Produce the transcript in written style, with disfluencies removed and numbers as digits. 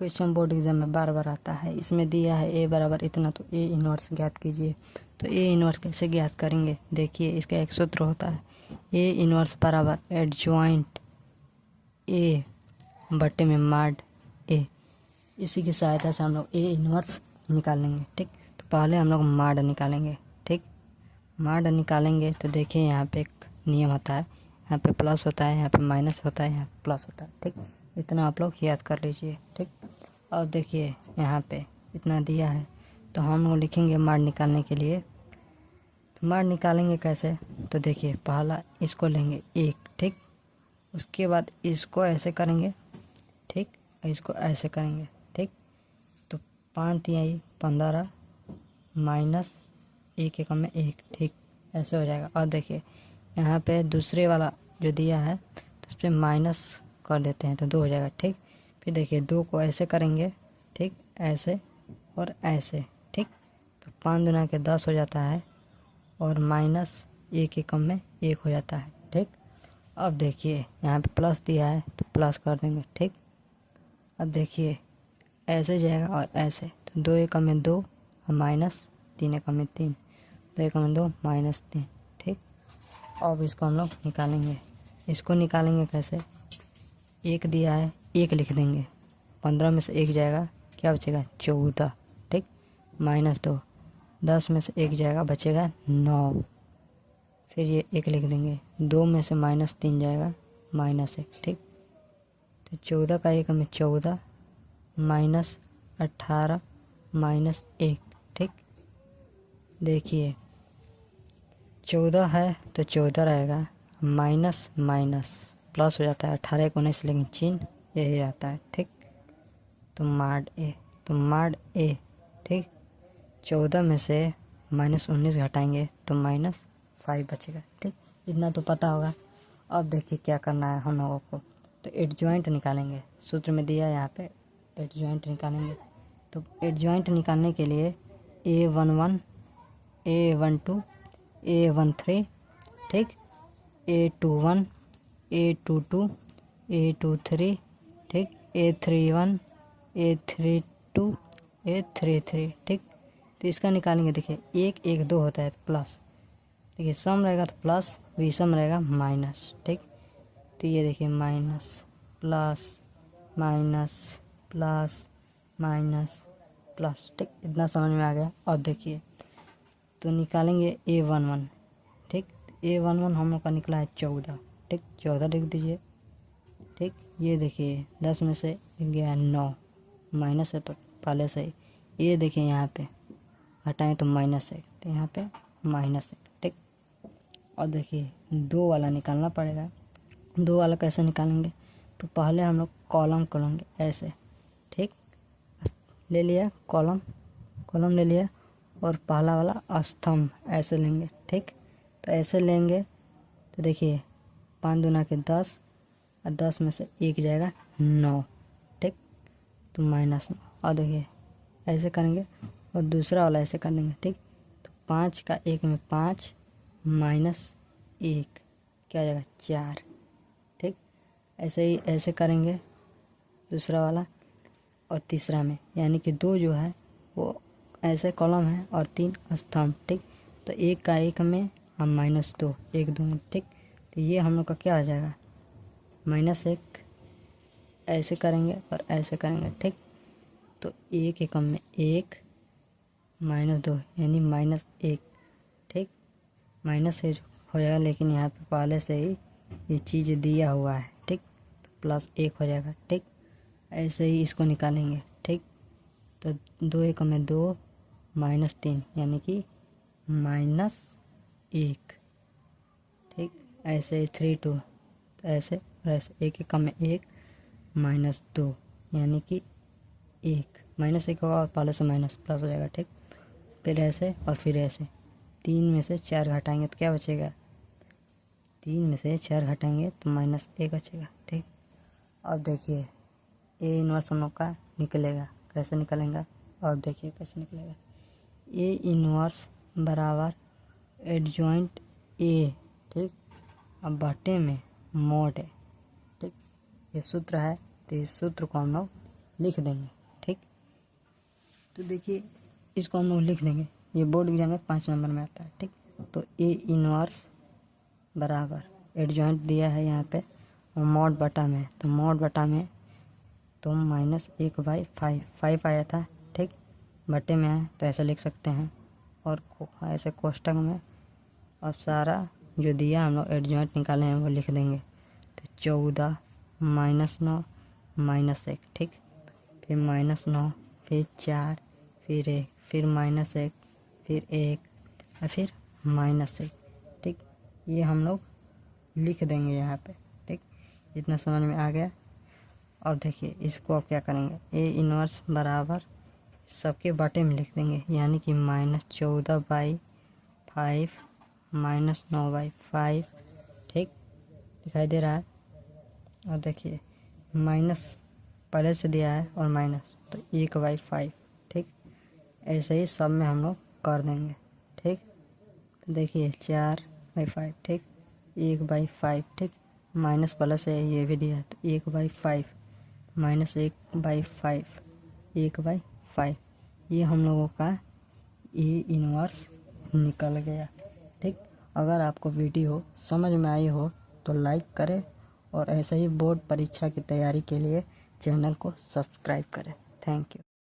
Question board exam में बार बार आता है। इसमें दिया है ए बराबर इतना, तो ए इनवर्स ज्ञात कीजिए। तो ए इनवर्स कैसे ज्ञात करेंगे, देखिए इसका एक सूत्र होता है, ए इनवर्स बराबर एडजॉइंट ए बटे में माड ए। इसी की सहायता से हम लोग ए इनवर्स निकालेंगे। ठीक, तो पहले हम लोग माड निकालेंगे। ठीक, माड निकालेंगे तो देखिए यहाँ पे एक नियम होता है, यहाँ पे प्लस होता है, यहाँ पे माइनस होता है, यहाँ पे प्लस होता है। ठीक, इतना आप लोग याद कर लीजिए। ठीक, और देखिए यहाँ पे इतना दिया है, तो हम लोग लिखेंगे माड निकालने के लिए। तो माड निकालेंगे कैसे, तो देखिए पहला इसको लेंगे एक, ठीक, उसके बाद इसको ऐसे करेंगे, ठीक, और इसको ऐसे करेंगे। ठीक, तो 5 तिहाई 15 माइनस 1 एकम में 1, ठीक, ऐसे हो जाएगा। और देखिए यहाँ पे दूसरे वाला जो दिया है तो उस पर माइनस कर देते हैं तो 2 हो जाएगा। ठीक, फिर देखिए 2 को ऐसे करेंगे, ठीक, ऐसे और ऐसे। ठीक, तो 5 दूना के 10 हो जाता है और माइनस 1 एकम में 1 हो जाता है। ठीक, अब देखिए यहाँ पे प्लस दिया है तो प्लस कर देंगे। ठीक, अब देखिए ऐसे जाएगा और ऐसे, तो 2 एकम में 2 और माइनस 3 एकम में 3, 2 एकम में 2 माइनस 3। ठीक, अब इसको हम लोग निकालेंगे। इसको निकालेंगे कैसे, 1 दिया है 1 लिख देंगे, 15 में से 1 जाएगा, क्या बचेगा 14। ठीक, माइनस 2, 10 में से 1 जाएगा, बचेगा 9। फिर ये 1 लिख देंगे, 2 में से माइनस 3 जाएगा, माइनस 1। ठीक, तो 14 का 1 में 14 माइनस 18 माइनस 1। ठीक, देखिए 14 है तो 14 रहेगा, माइनस माइनस प्लस हो जाता है, 18 को 19 लेकिन चिन्ह यही रहता है। ठीक, तो माड ए, तो माड ए, ठीक, 14 में से माइनस 19 घटाएंगे तो माइनस 5 बचेगा। ठीक, इतना तो पता होगा। अब देखिए क्या करना है हम लोगों को, तो एडजॉइंट निकालेंगे। सूत्र में दिया है यहाँ पे एडजॉइंट निकालेंगे। तो एडजॉइंट निकालने के लिए A11 A12 A13, ठीक, A21 A22 A23, ठीक, A31 A32 A33। ठीक, तो इसका निकालेंगे। देखिए 1 1 2 होता है तो प्लस, देखिए सम रहेगा तो प्लस, विषम रहेगा माइनस। ठीक, तो ये देखिए minus plus minus plus minus plus. ठीक, इतना समझ में आ गया। अब देखिए तो निकालेंगे A11। ठीक, A11 हम लोग का निकला है 14। ठीक, 14 लिख दीजिए। ठीक, ये देखिए 10 में से गया 9, माइनस है तो पहले से ही, ये देखिए यहाँ पे हटाएं तो माइनस 1, तो यहाँ पे माइनस 1। ठीक, और देखिए 2 वाला निकालना पड़ेगा। 2 वाला कैसे निकालेंगे, तो पहले हम लोग कॉलम खोलेंगे ऐसे। ठीक, ले लिया कॉलम, कॉलम ले लिया और पहला वाला स्तंभ ऐसे लेंगे। ठीक, तो ऐसे लेंगे तो देखिए 5 दूना के 10 और 10 में से 1 जाएगा 9। ठीक, तो माइनस 9। और देखिए ऐसे करेंगे और दूसरा वाला ऐसे कर देंगे। ठीक, तो 5 का 1 में 5 माइनस 1, क्या आ जाएगा 4। ठीक, ऐसे ही ऐसे करेंगे दूसरा वाला और तीसरा में, यानी कि 2 जो है वो ऐसे कॉलम है और 3 स्तंभ। ठीक, तो 1 का 1 में हम माइनस 2, 1 2 में। ठीक, तो ये हम लोग का क्या आ जाएगा माइनस 1, ऐसे करेंगे और ऐसे करेंगे। ठीक, तो 1 एकम में 1 माइनस 2 यानी माइनस 1। ठीक, माइनस से हो जाएगा, लेकिन यहाँ पे पहले से ही ये चीज़ दिया हुआ है। ठीक, तो प्लस 1 हो जाएगा। ठीक, ऐसे ही इसको निकालेंगे। ठीक, तो 2 एकम में 2 माइनस 3 यानी कि माइनस 1। ठीक, ऐसे ही 3 2, तो ऐसे और ऐसे, 1 एकम में 1 माइनस 2 यानी कि 1, माइनस 1 होगा और पहले से माइनस प्लस हो जाएगा। ठीक, फिर ऐसे और फिर ऐसे, 3 में से 4 घटाएंगे तो क्या बचेगा, 3 में से 4 घटाएंगे तो माइनस 1 बचेगा। ठीक, अब देखिए ए इनवर्स हम लोग का निकलेगा, कैसे निकलेगा और देखिए कैसे निकलेगा। ए इनवर्स बराबर एडजॉइंट ए, ठीक, अब बटे में मोड है। ठीक, ये सूत्र है, तो इस सूत्र को हम लोग लिख देंगे। ठीक, तो देखिए इसको हम लोग लिख देंगे, ये बोर्ड एग्जाम में 5 नंबर में आता है। ठीक, तो ए इनवर्स बराबर एडजॉइंट दिया है यहाँ पे और मॉड बटा में, तो मॉड बटा में तो -1/5 आया था। ठीक, बटे में है तो ऐसे लिख सकते हैं, और ऐसे कोष्टक में अब सारा जो दिया हम लोग एडजॉइंट निकाले हैं वो लिख देंगे। तो 14 -9 -1। ठीक, फिर -9 फिर 4 फिर 1 फिर -1 फिर 1 और फिर -1। ठीक, ये हम लोग लिख देंगे यहाँ पे। ठीक, इतना समझ में आ गया। अब देखिए इसको अब क्या करेंगे, ए इनवर्स बराबर सबके बटे में लिख देंगे, यानी कि -14/5 -9/5। ठीक, दिखाई दे रहा है। और देखिए माइनस पहले से दिया है और माइनस, तो 1/5। ठीक, ऐसे ही सब में हम लोग कर देंगे। ठीक, देखिए 4/5। ठीक, 1/5। ठीक, माइनस प्लस है ये भी दिया है, तो 1/5 -1/5 1/5। ये हम लोगों का ए इनवर्स निकल गया। ठीक, अगर आपको वीडियो समझ में आई हो तो लाइक करें, और ऐसे ही बोर्ड परीक्षा की तैयारी के लिए चैनल को सब्सक्राइब करें। Thank you.